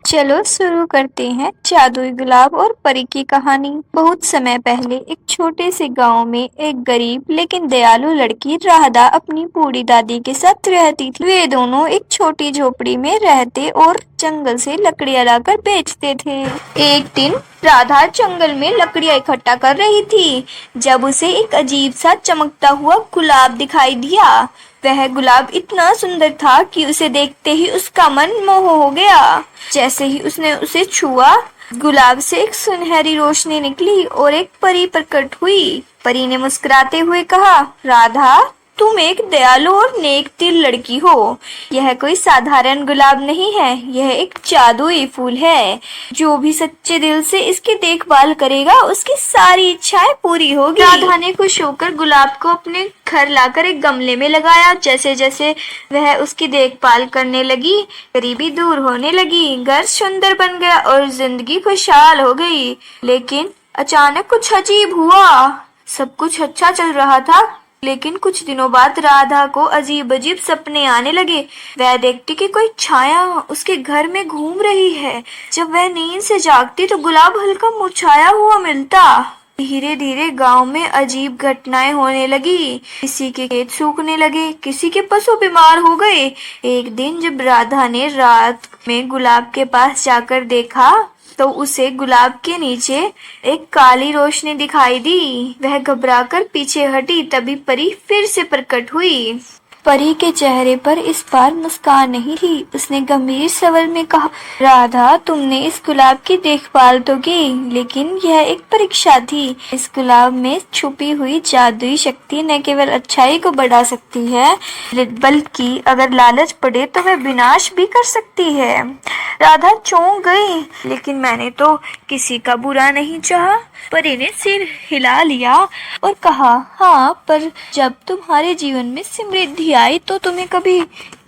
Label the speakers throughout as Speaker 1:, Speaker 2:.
Speaker 1: चलो शुरू करते हैं जादुई गुलाब और परी की कहानी। बहुत समय पहले एक छोटे से गांव में एक गरीब लेकिन दयालु लड़की राधा अपनी बूढ़ी दादी के साथ रहती थी। वे दोनों एक छोटी झोपड़ी में रहते और जंगल से लकड़ियां लाकर बेचते थे। एक दिन राधा जंगल में लकड़ियां इकट्ठा कर रही थी जब उसे एक अजीब सा चमकता हुआ गुलाब दिखाई दिया। वह गुलाब इतना सुंदर था कि उसे देखते ही उसका मन मोह हो गया। जैसे ही उसने उसे छुआ, गुलाब से एक सुनहरी रोशनी निकली और एक परी प्रकट हुई। परी ने मुस्कुराते हुए कहा, राधा, तुम एक दयालु और नेक दिल लड़की हो। यह कोई साधारण गुलाब नहीं है, यह एक जादुई फूल है। जो भी सच्चे दिल से इसकी देखभाल करेगा उसकी सारी इच्छाएं पूरी होगी। राधा ने खुश होकर गुलाब को अपने घर लाकर एक गमले में लगाया। जैसे जैसे वह उसकी देखभाल करने लगी, गरीबी दूर होने लगी, घर सुंदर बन गया और जिंदगी खुशहाल हो गई। लेकिन अचानक कुछ अजीब हुआ। सब कुछ अच्छा चल रहा था, लेकिन कुछ दिनों बाद राधा को अजीब अजीब सपने आने लगे। वह देखती कि कोई छाया उसके घर में घूम रही है। जब वह नींद से जागती तो गुलाब हल्का मुरझाया हुआ मिलता। धीरे धीरे गांव में अजीब घटनाएं होने लगी। किसी के खेत सूखने लगे, किसी के पशु बीमार हो गए। एक दिन जब राधा ने रात में गुलाब के पास जाकर देखा तो उसे गुलाब के नीचे एक काली रोशनी दिखाई दी। वह घबराकर पीछे हटी। तभी परी फिर से प्रकट हुई। परी के चेहरे पर इस बार मुस्कान नहीं थी। उसने गंभीर स्वर में कहा, राधा, तुमने इस गुलाब की देखभाल तो की, लेकिन यह एक परीक्षा थी। इस गुलाब में छुपी हुई जादुई शक्ति न केवल अच्छाई को बढ़ा सकती है, बल्कि अगर लालच पड़े तो वह विनाश भी कर सकती है। राधा चौंक गई, लेकिन मैंने तो किसी का बुरा नहीं चाहा। परी ने सिर हिला लिया और कहा, हाँ, पर जब तुम्हारे जीवन में समृद्धि आई तो तुम्हें कभी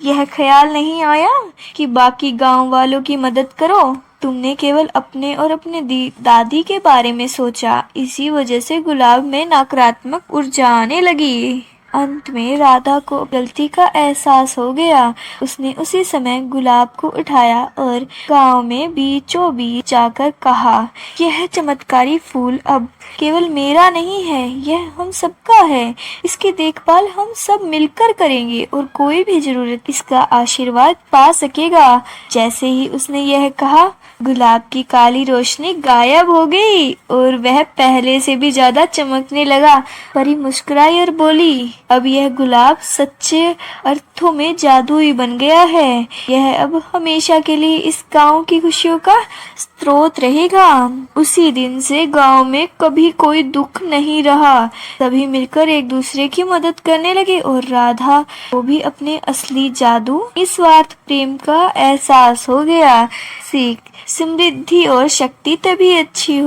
Speaker 1: यह ख्याल नहीं आया कि बाकी गांव वालों की मदद करो? तुमने केवल अपने और अपने दादी के बारे में सोचा। इसी वजह से गुलाब में नकारात्मक ऊर्जा आने लगी। अंत में राधा को गलती का एहसास हो गया। उसने उसी समय गुलाब को उठाया और गांव में बीचों बीच जाकर कहा, यह चमत्कारी फूल अब केवल मेरा नहीं है, यह हम सबका है। इसकी देखभाल हम सब मिलकर करेंगे और कोई भी जरूरत इसका आशीर्वाद पा सकेगा। जैसे ही उसने यह कहा, गुलाब की काली रोशनी गायब हो गई और वह पहले से भी ज्यादा चमकने लगा। परी मुस्कुराई और बोली, अब यह गुलाब सच्चे अर्थों में जादुई बन गया है। यह अब हमेशा के लिए इस गांव की खुशियों का स्रोत रहेगा। उसी दिन से गांव में कभी कोई दुख नहीं रहा। सभी मिलकर एक दूसरे की मदद करने लगे और राधा को भी अपने असली जादू, निस्वार्थ प्रेम का एहसास हो गया। सीख, समृद्धि और शक्ति तभी अच्छी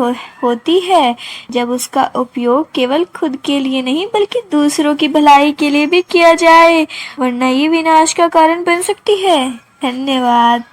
Speaker 1: होती है जब उसका उपयोग केवल खुद के लिए नहीं बल्कि दूसरों की भलाई के लिए भी किया जाए, वरना ये विनाश का कारण बन सकती है। धन्यवाद।